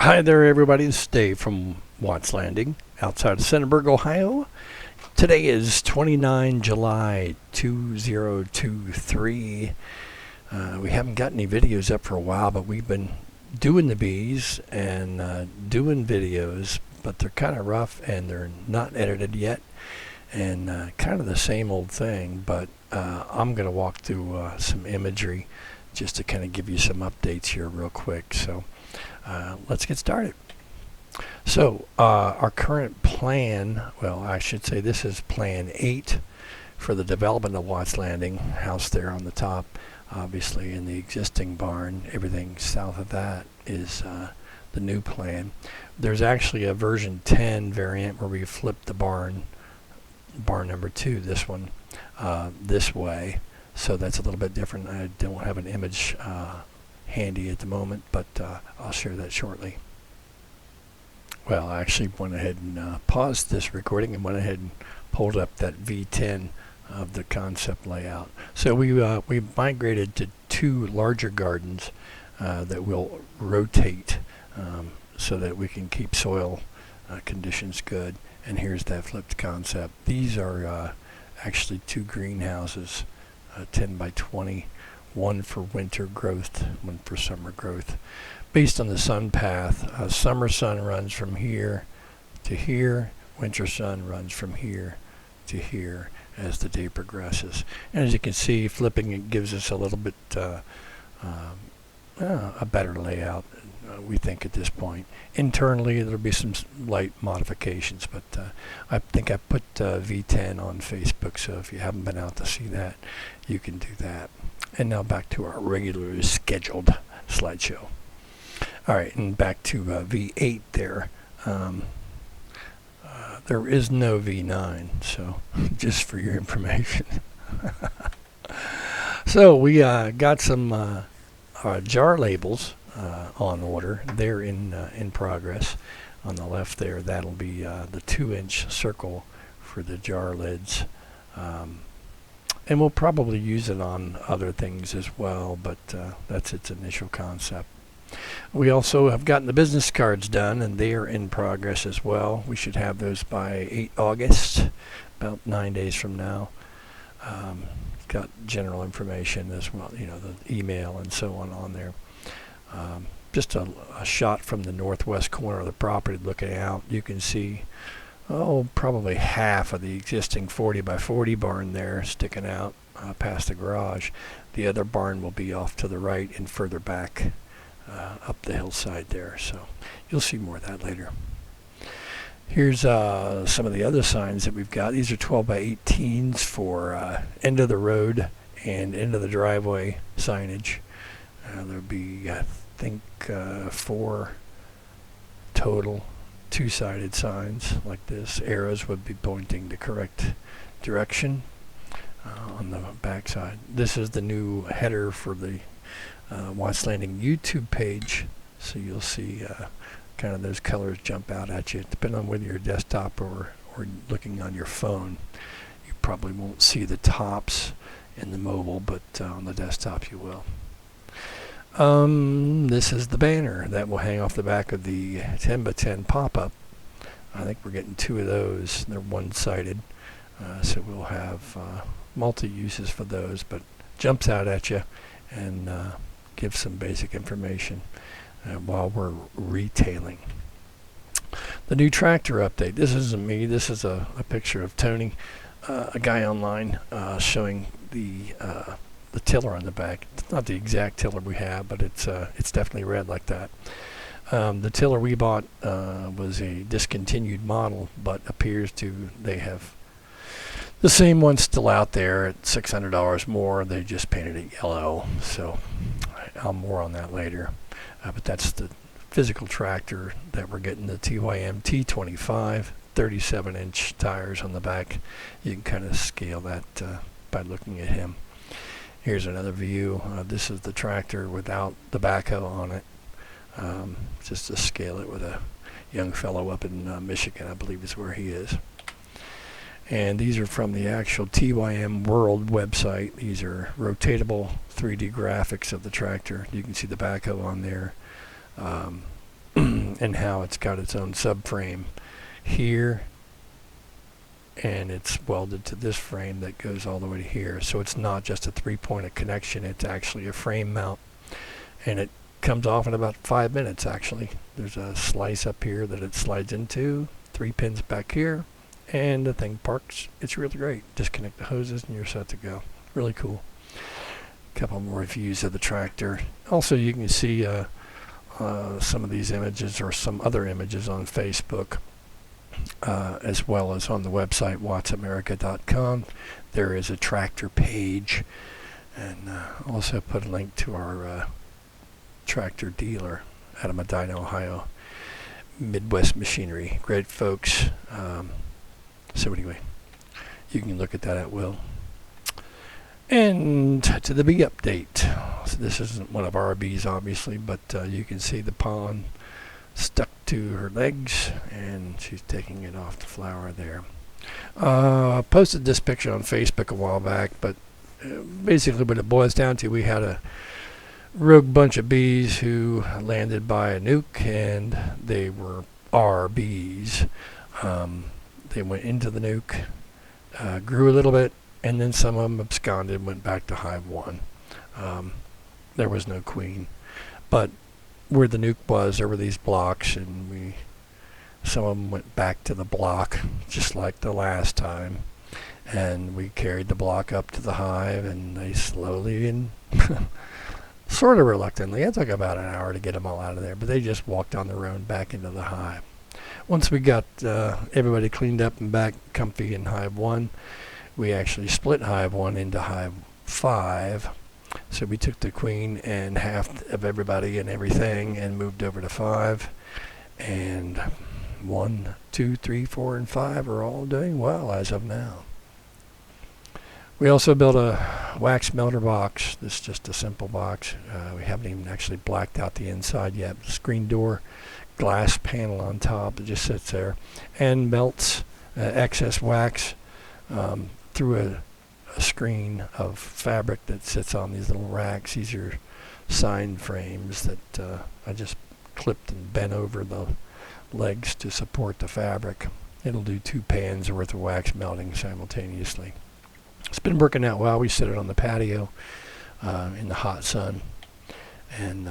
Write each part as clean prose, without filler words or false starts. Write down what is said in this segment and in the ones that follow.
Hi there, everybody. This is Dave from Watts Landing outside of Centerburg, Ohio. Today is 29 July 2023. We haven't got any videos up for a while, but we've been doing the bees and doing videos, but they're kind of rough and they're not edited yet, and kind of the same old thing. But I'm going to walk through some imagery just to kind of give you some updates here real quick. So let's get started. So our current plan, well, I should say this is plan 8 for the development of Watts Landing. House there on the top, obviously, in the existing barn. Everything south of that is the new plan. There's actually a version 10 variant where we flip the barn number 2, this one, this way. So that's a little bit different. I don't have an image handy at the moment, but I'll share that shortly. Well, I actually went ahead and paused this recording and went ahead and pulled up that V10 of the concept layout. So we migrated to 2 larger gardens that will rotate so that we can keep soil conditions good. And here's that flipped concept. These are actually 2 greenhouses, 10 by 20. One for winter growth, one for summer growth. Based on the sun path, summer sun runs from here to here, winter sun runs from here to here as the day progresses. And as you can see, flipping it gives us a little bit a better layout, we think, at this point. Internally, there'll be some light modifications, but I think I put V10 on Facebook, so if you haven't been out to see that, you can do that. And now back to our regularly scheduled slideshow. All right, and back to V8 there. There is no V9, so just for your information. So we got some jar labels on order. They're in progress. On the left there, that'll be the 2-inch circle for the jar lids. And we'll probably use it on other things as well, but that's its initial concept. We also have gotten the business cards done, and they are in progress as well. We should have those by 8 August, about 9 days from now. Got general information as well, you know, the email and so on there. Just a shot from the northwest corner of the property looking out. You can see probably half of the existing 40 by 40 barn there sticking out past the garage. The other barn will be off to the right and further back up the hillside there. So you'll see more of that later. Here's some of the other signs that we've got. These are 12 by 18s for end of the road and end of the driveway signage. There'll be, I think, 4 total 2-sided signs like this. Arrows would be pointing the correct direction on the back side. This is the new header for the Watts Landing YouTube page, so you'll see kind of those colors jump out at you. Depending on whether you're desktop or looking on your phone, you probably won't see the tops in the mobile, but on the desktop you will. This is the banner that will hang off the back of the 10 by 10 pop-up. I think we're getting 2 of those. They're one-sided, so we'll have multi-uses for those, but jumps out at you and gives some basic information while we're retailing. The new tractor update. This isn't me. This is a picture of Tony, a guy online showing the tiller on the back. It's not the exact tiller we have, but it's definitely red like that. The tiller we bought was a discontinued model, but appears to they have the same one still out there at $600 more. They just painted it yellow, so I'll more on that later. But that's the physical tractor that we're getting, the TYM T25, 37-inch tires on the back. You can kind of scale that by looking at him. Here's another view. This is the tractor without the backhoe on it, just to scale it with a young fellow up in Michigan, I believe is where he is. And these are from the actual TYM World website. These are rotatable 3D graphics of the tractor. You can see the backhoe on there. and how it's got its own subframe here, and it's welded to this frame that goes all the way to here. So it's not just a three-pointed connection, it's actually a frame mount, and it comes off in about 5 minutes. Actually, there's a slice up here that it slides into, 3 pins back here, and the thing parks. It's really great. Disconnect the hoses and you're set to go. Really cool. A couple more views of the tractor. Also, you can see some of these images or some other images on Facebook, as well as on the website wattsamerica.com. There is a tractor page, and also put a link to our tractor dealer out of Medina, Ohio, Midwest Machinery. Great folks. So anyway, you can look at that at will. And to the bee update. So this isn't one of our bees, obviously, but you can see the pollen stuck to her legs, and she's taking it off the flower there. I posted this picture on Facebook a while back, but basically what it boils down to, we had a rogue bunch of bees who landed by a nuke, and they were our bees. They went into the nuke, grew a little bit, and then some of them absconded and went back to Hive 1. There was no queen, but where the nuke was, there were these blocks, and some of them went back to the block, just like the last time. And we carried the block up to the hive, and they slowly and sort of reluctantly, it took about an hour to get them all out of there, but they just walked on their own back into the hive. Once we got everybody cleaned up and back comfy in Hive 1, we actually split Hive 1 into Hive 5. So we took the queen and half of everybody and everything and moved over to 5. And 1, 2, 3, 4, and 5 are all doing well as of now. We also built a wax melter box. This is just a simple box. We haven't even actually blacked out the inside yet. Screen door, glass panel on top that just sits there and melts excess wax through a screen of fabric that sits on these little racks. These are sign frames that I just clipped and bent over the legs to support the fabric. It'll do 2 pans worth of wax melting simultaneously. It's been working out well. We sit it on the patio in the hot sun, and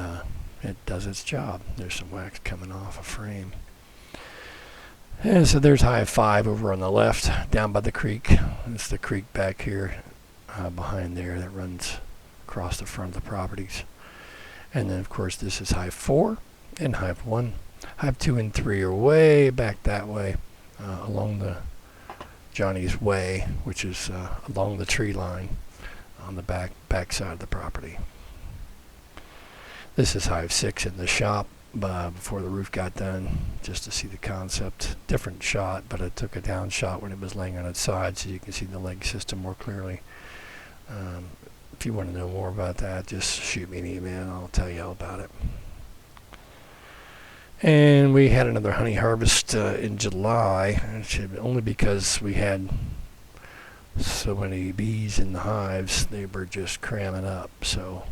it does its job. There's some wax coming off a frame. And so there's Hive 5 over on the left, down by the creek. It's the creek back here behind there that runs across the front of the properties. And then, of course, this is Hive 4 and Hive 1. Hive 2 and 3 are way back that way along the Johnny's Way, which is along the tree line on the back side of the property. This is Hive 6 in the shop before the roof got done, just to see the concept. Different shot, but I took a down shot when it was laying on its side so you can see the leg system more clearly. If you want to know more about that, just shoot me an email and I'll tell you all about it. And we had another honey harvest in July, only because we had so many bees in the hives. They were just cramming up, so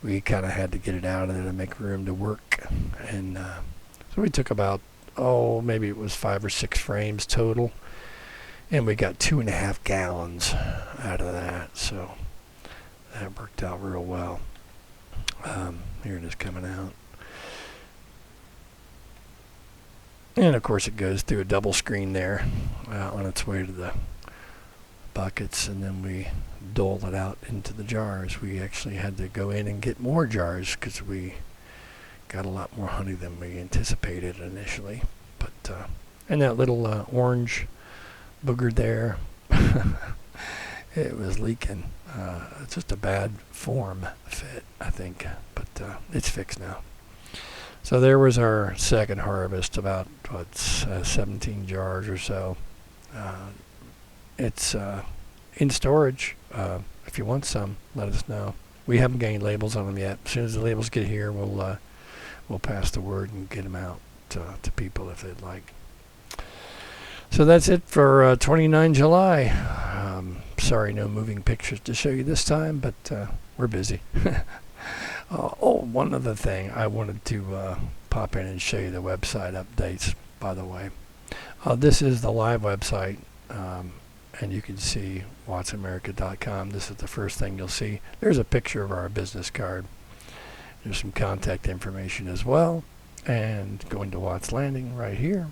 we kind of had to get it out of there to make room to work. And so we took about, maybe it was 5 or 6 frames total, and we got 2.5 gallons out of that, so that worked out real well. Here it is coming out. And of course it goes through a double screen there on its way to the buckets, and then we doled it out into the jars. We actually had to go in and get more jars because we got a lot more honey than we anticipated initially. But and that little orange booger there, it was leaking. It's just a bad form fit, I think, but it's fixed now. So there was our second harvest, about 17 jars or so. It's in storage. If you want some, let us know. We haven't got any labels on them yet. As soon as the labels get here, we'll pass the word and get them out to people if they'd like. So that's it for 29 July. Sorry, no moving pictures to show you this time, but we're busy. One other thing I wanted to pop in and show you the website updates, by the way. This is the live website, and you can see wattsamerica.com. This is the first thing you'll see. There's a picture of our business card. There's some contact information as well. And going to Watts Landing right here.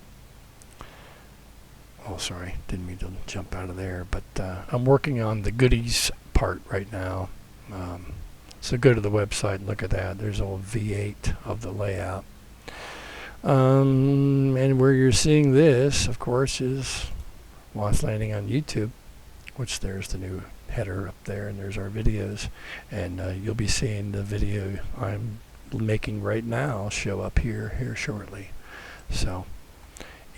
Oh, sorry, didn't mean to jump out of there, but I'm working on the goodies part right now. So go to the website and look at that. There's a V8 of the layout. And where you're seeing this, of course, is Watts Landing on YouTube, which there's the new header up there, and there's our videos. And you'll be seeing the video I'm making right now show up here shortly. So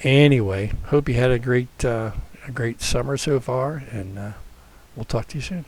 anyway, hope you had a great summer so far, and we'll talk to you soon.